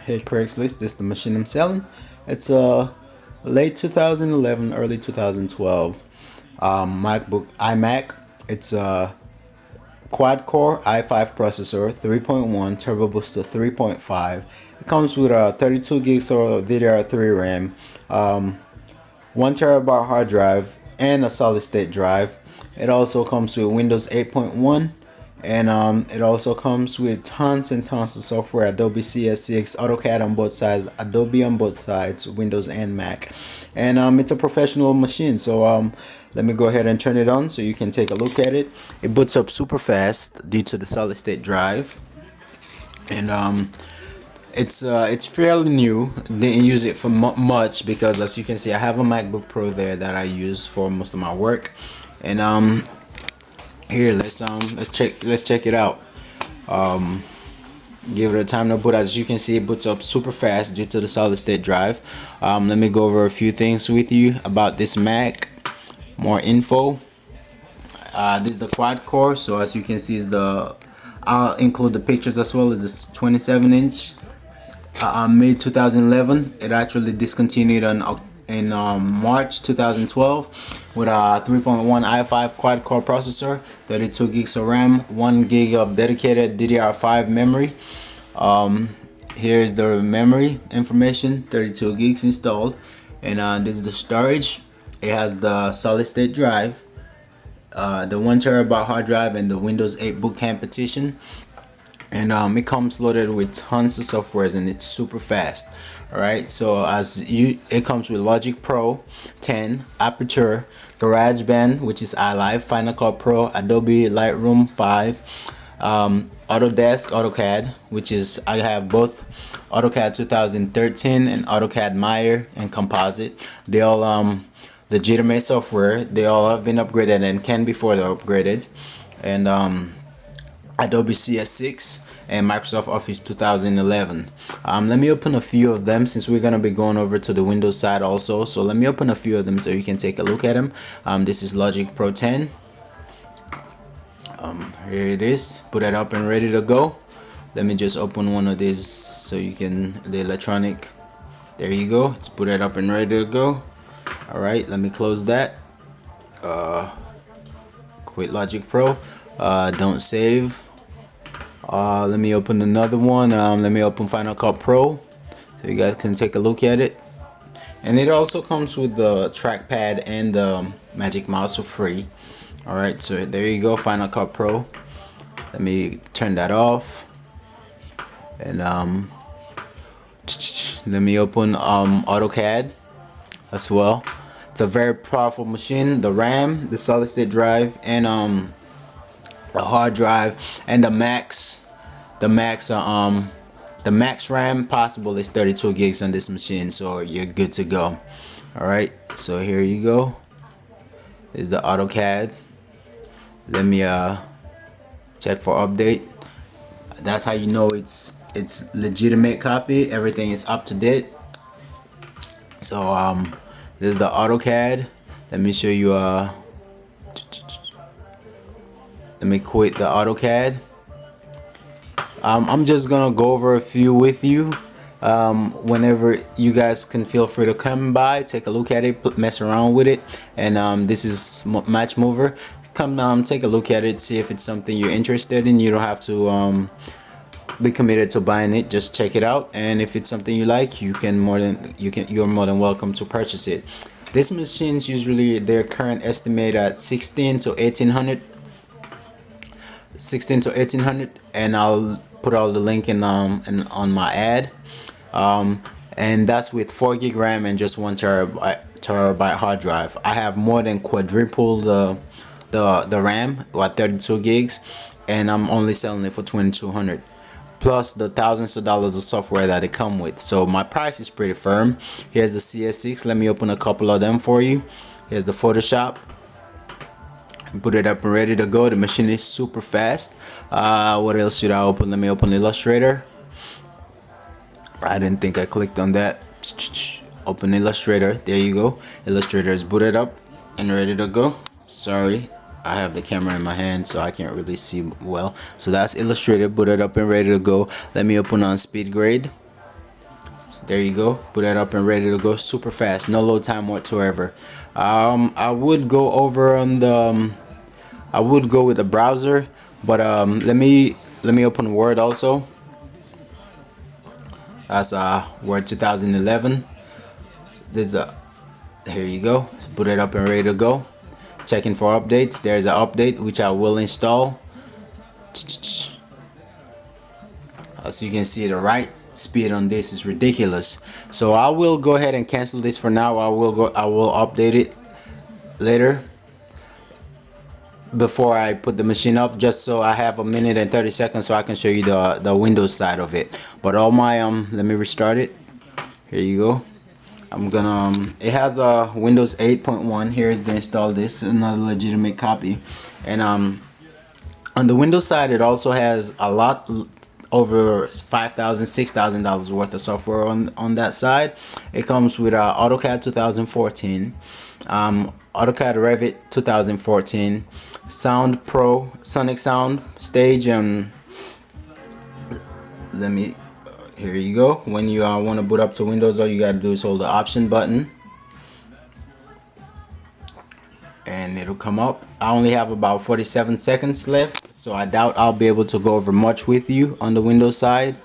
Hey Craigslist, this is the machine I'm selling. It's a late 2011, early 2012 MacBook iMac. It's a quad-core i5 processor, 3.1 Turbo Booster 3.5. It comes with a 32 gigs or DDR3 RAM, 1 TB hard drive, and a solid-state drive. It also comes with Windows 8.1. And it also comes with tons and tons of software: Adobe CS6, AutoCAD on both sides, Adobe on both sides, Windows and Mac. And it's a professional machine. So let me go ahead and turn it on so you can take a look at it. It boots up super fast due to the solid state drive. And it's fairly new. Didn't use it for much because, as you can see, I have a MacBook Pro there that I use for most of my work. And here, let's check it out. Give it a time to boot. As you can see, it boots up super fast due to the solid state drive. Let me go over a few things with you about this Mac. More info. This is the quad core, so as you can see is I'll include the pictures as well as this 27-inch. Made 2011. It actually discontinued in March 2012 with a 3.1 i5 quad-core processor, 32 gigs of RAM, 1 gig of dedicated DDR5 memory. Here's the memory information: 32 gigs installed, and this is the storage. It has the solid-state drive, the 1 TB hard drive, and the Windows 8 boot camp partition. And it comes loaded with tons of softwares, and it's super fast. Alright, so it comes with Logic Pro 10, Aperture, GarageBand, which is iLive, Final Cut Pro, Adobe Lightroom 5, Autodesk AutoCAD, which is, I have both AutoCAD 2013 and AutoCAD Maya and Composite. They all legitimate software. They all have been upgraded and can be further upgraded. And Adobe CS6 and Microsoft Office 2011. Let me open a few of them since we're gonna be going over to the Windows side also. So let me open a few of them so you can take a look at them. This is Logic Pro 10. Here it is. Put it up and ready to go. Let me just open one of these so you can, the electronic. There you go. It's put it up and ready to go. All right, let me close that. Quit Logic Pro. Don't save. Let me open another one. Let me open Final Cut Pro so you guys can take a look at it. And it also comes with the trackpad and the Magic Mouse for free. Alright, so there you go, Final Cut Pro. Let me turn that off. And let me open AutoCAD as well. It's a very powerful machine. The RAM, the solid state drive, and the hard drive, and the max RAM possible is 32 gigs on this machine, so you're good to go. All right, so here you go. Is the AutoCAD. Let me check for update. That's how you know it's legitimate copy. Everything is up to date. So this is the AutoCAD. Let me show you let me quit the AutoCAD. I'm just gonna go over a few with you. Whenever you guys can, feel free to come by, take a look at it, mess around with it. And this is Match Mover. Come take a look at it, see if it's something you're interested in. You don't have to be committed to buying it. Just check it out, and if it's something you like, you're more than welcome to purchase it. These machines usually, their current estimate at 16 to 1800, and I'll put all the link on my ad. And that's with 4 gig RAM and just 1 terabyte hard drive. I have more than quadruple the RAM at 32 gigs, and I'm only selling it for $2,200, plus the thousands of dollars of software that it come with. So my price is pretty firm. Here's the CS6. Let me open a couple of them for you. Here's the Photoshop. Put it up and ready to go. The machine is super fast. What else should I open? Let me open Illustrator. I didn't think I clicked on that. Open Illustrator. There you go. Illustrator is booted up and ready to go. Sorry, I have the camera in my hand so I can't really see well. So that's Illustrator booted up and ready to go. Let me open on SpeedGrade. So there you go, put that up and ready to go, super fast, no load time whatsoever. I would go over on the I would go with the browser, but let me open Word also. That's Word 2011. This is here you go. Let's put it up and ready to go. Checking for updates. There's an update which I will install. As you can see, the write speed on this is ridiculous. So I will go ahead and cancel this for now. I will update it later before I put the machine up, just so I have a minute and 30 seconds so I can show you the Windows side of it. But all my let me restart it. Here you go. I'm gonna it has a Windows 8.1. Here is the install disk, another legitimate copy. And on the Windows side, it also has a lot over $5,000, $6,000 worth of software on that side. It comes with AutoCAD 2014, AutoCAD Revit 2014, Sound Pro, Sonic Sound, Stage, and let me here you go. When you want to boot up to Windows, all you gotta do is hold the option button and it'll come up. I only have about 47 seconds left, so I doubt I'll be able to go over much with you on the Windows side.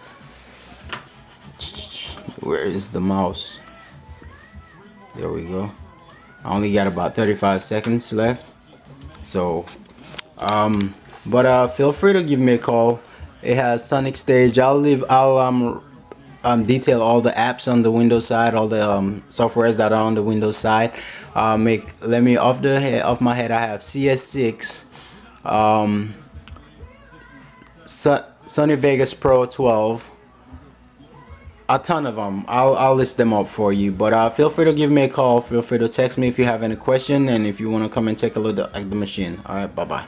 Where is the mouse? There we go. I only got about 35 seconds left, so feel free to give me a call. It has Sonic Stage. I'll detail all the apps on the Windows side, all the softwares that are on the Windows side. Let me off my head, I have CS6, Sony Vegas Pro 12, a ton of them. I'll list them up for you, but feel free to give me a call, feel free to text me if you have any question, and if you want to come and take a look at the machine. All right, bye bye.